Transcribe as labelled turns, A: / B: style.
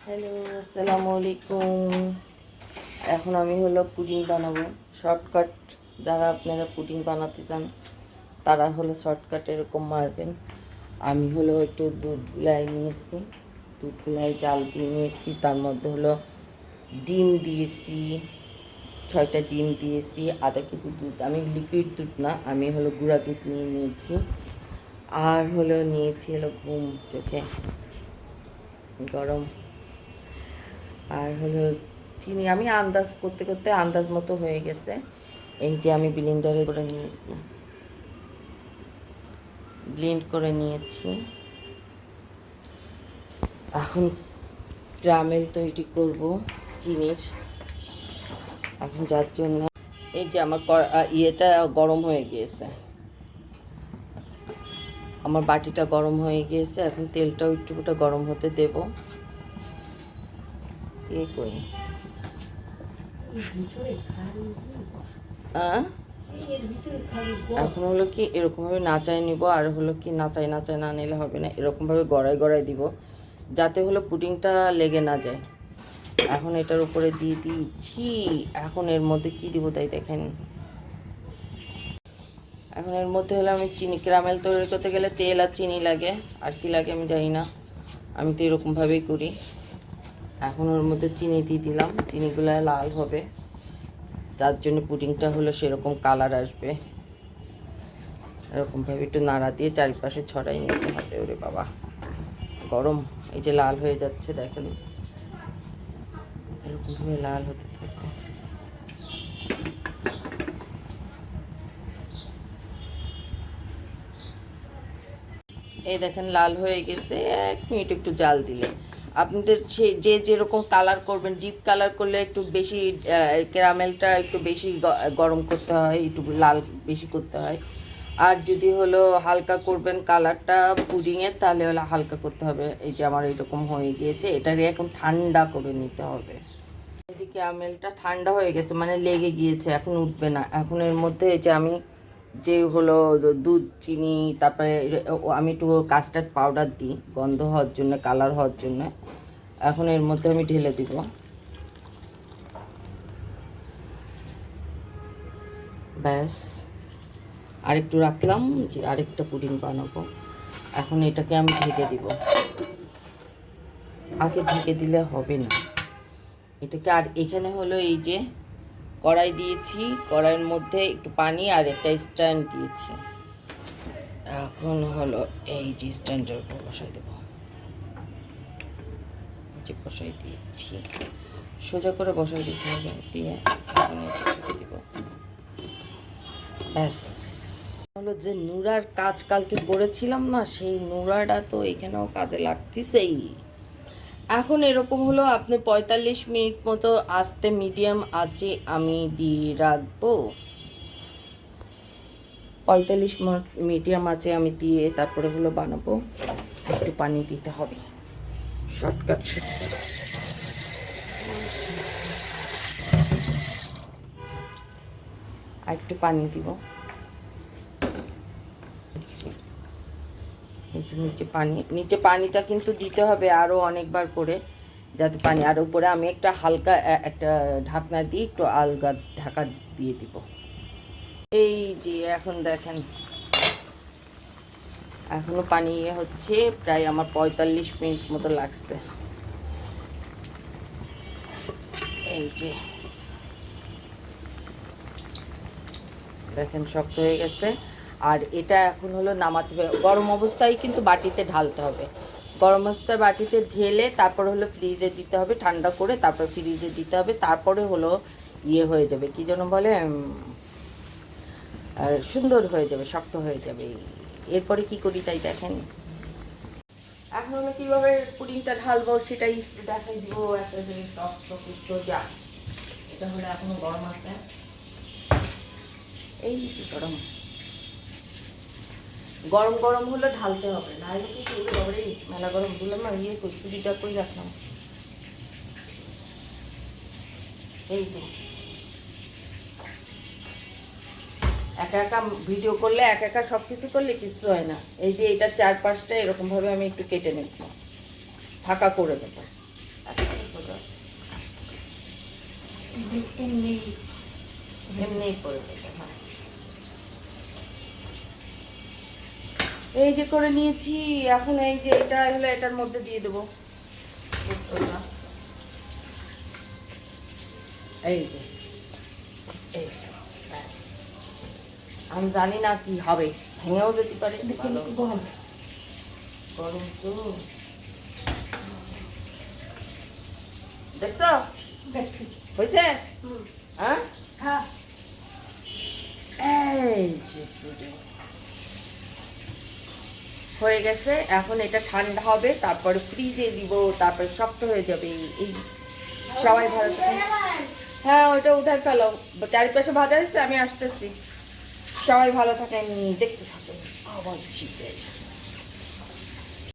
A: Hello, আসসালামু আলাইকুম। এখন আমি হলো পুডিং বানাবো। শর্টকাট যারা আপনারা পুডিং বানাতে চান তারা হলো শর্টকাট এরকম মারবেন। আমি হলো একটু দুধ গুলাই নিয়েছি, দুধ গুলাই জাল দিয়ে নিয়েছি। তার মধ্যে হলো ডিম দিয়েছি, 6টা ডিম দিয়েছি, আধা কেজি দুধ। আমি লিকুইড দুধ না, আমি হলো গুঁড়া দুধ নিয়ে নিয়েছি। আর হলো নিয়েছি হলো ঘুম চোখে গরম। আর হলো চিনি আমি আন্দাজ করতে করতে আন্দাজ মতো হয়ে গেছে। এই যে আমি ব্লেন্ডারে করে নিয়েছি, ব্লেন্ড করে নিয়েছি। এখন ক্যারামেল তৈরি করব চিনির। এখন যার জন্য এই যে আমার ইয়েটা গরম হয়ে গিয়েছে, আমার বাটিটা গরম হয়ে গিয়েছে। এখন তেলটাও একটুটা গরম হতে দেব। এই করি এখন হলো কি এরকমভাবে নাচাই নিব। আর হলো কি নাচাই নাচাই না নিলে হবে না, এরকমভাবে গড়াই গড়াই দিব যাতে হলো পুডিংটা লেগে না যায়। এখন এটার উপরে দিয়ে দিচ্ছি। এখন এর মধ্যে কি দিব তাই দেখেন। এখন এর মধ্যে হলো আমি চিনি, ক্যারামেল তৈরি করতে গেলে তেল আর চিনি লাগে, আর কি লাগে আমি জানি না, আমি তো এরকমভাবেই করি। এখন ওর মধ্যে চিনি দিয়ে দিলাম, চিনিগুলো লাল হবে, যার জন্য পুডিংটা হলো সেরকম কালার আসবে। এরকমভাবে একটু নাড়া দিয়ে চারিপাশে ছড়াই নিতে হবে। ওরে বাবা গরম, এই যে লাল হয়ে যাচ্ছে দেখেন, এরকমভাবে লাল হতে থাকবে। এই দেখেন লাল হয়ে গেছে। 1 মিনিট একটু জাল দিলে আপনাদের যে যেরকম কালার করবেন, ডিপ কালার করলে একটু বেশি ক্যারামেলটা একটু বেশি গরম করতে হয়, একটু লাল বেশি করতে হয়। আর যদি হলো হালকা করবেন কালারটা পুডিংয়ের, তাহলে হলো হালকা করতে হবে। এই যে আমার এরকম হয়ে গিয়েছে, এটারে এখন ঠান্ডা করে নিতে হবে। এই যে ক্যারামেলটা ঠান্ডা হয়ে গেছে, মানে লেগে গিয়েছে, এখন উঠবে না। এখন এর মধ্যে এই যে আমি যে হলো দুধ, চিনি, তারপরে আমি একটু কাস্টার্ড পাউডার দিই গন্ধ হওয়ার জন্য, কালার হওয়ার জন্য। এখন এর মধ্যে আমি ঢেলে দিব। ব্যাস, আরেকটু রাখলাম যে আরেকটা পুডিং বানাবো। এখন এটাকে আমি ঢেকে দিব। আগে ঢেকে দিলে হবে না এটাকে। আর এখানে হলো এই যে কড়াই দিয়েছি, কড়াইয়ের মধ্যে একটু পানি আর একটা স্ট্যান্ড দিয়েছি। এখন হলো এই যে স্ট্যান্ডের উপর বসাই দেবো, যে বসাই দিয়েছি, সোজা করে বসাই দিতে হবে। দিয়ে এখন এই যে দিব। ব্যাস, হলো যে নুরার কাজ কালকে করেছিলাম না, সেই নুরাটা তো এখানেও কাজে লাগতেছেই। এখন এরকম হলো আপনি 45 মিনিট মতো আস্তে মিডিয়াম আঁচে আমি দিয়ে রাখবো। 45 মিনিট মিডিয়াম আঁচে আমি দিয়ে তারপরে হলো বানাবো। একটু পানি দিতে হবে, শর্টকাট। আর একটু পানি দিব। নিচে পানিটা কিন্তু দিতে হবে আরও অনেকবার করে, যাতে পানি। আর উপরে আমি একটা হালকা একটা ঢাকনা দিয়ে একটু আলগা ঢাকা দিয়ে দিব। এই যে এখন দেখেন এখনো পানি হচ্ছে, প্রায় আমার 45 মিনিট মতো লাগছে। এই যে দেখেন শক্ত হয়ে গেছে। আর এটা এখন হলো নামাতে হবে, গরম অবস্থায় কিন্তু বাটিতে ঢালতে হবে। গরম অবস্থায় বাটিতে ঢেলে তারপর হলো ফ্রিজে দিতে হবে, ঠান্ডা করে তারপর ফ্রিজে দিতে হবে। তারপরে হলো ইয়ে হয়ে যাবে, কী যেন বলে, আর সুন্দর হয়ে যাবে, শক্ত হয়ে যাবে। এরপরে কি করি তাই দেখেন। এখন হলো কীভাবে পুডিংটা ঢালবো সেটাই দেখাই দিব। একটা জিনিস যা এটা হলো এখনো গরম আছে, এই যে গরম গরম গরম হলে ঢালতে হবে, না হলে কি করবে মেলা গরম দিলাম না, ইয়ে করি চুরিটা করে রাখলাম। এই যে একা একা ভিডিও করলে, একা একা সব কিছু করলে কিছু হয় না। এই যে এটার 4-5টা এরকমভাবে আমি একটু কেটে নেব, ফাঁকা করে দেবো। এমনি করে দেবে, হ্যাঁ। এই যে করে নিয়েছি, এখন এই যে এটা হলো এটার মধ্যে দিয়ে দেবো। এই যে এই ব্যাস। আমি জানি না কি হবে, ভেঙেও যেতে পারে। ভালো গরম তো, দেখছো হয়েছে? হ্যাঁ, এই যে পুডিং হয়ে গেছে। এখন এটা ঠান্ডা হবে, তারপরে ফ্রিজে দিব, তারপরে শক্ত হয়ে যাবে। এই সবাই ভালো থাকে। হ্যাঁ, ওইটা উঠায় ফেলো, চারিপাশে ভাজা হয়েছে, আমি আসতেছি। সবাই ভালো থাকেন, দেখতে থাকেন আবার চিকেন।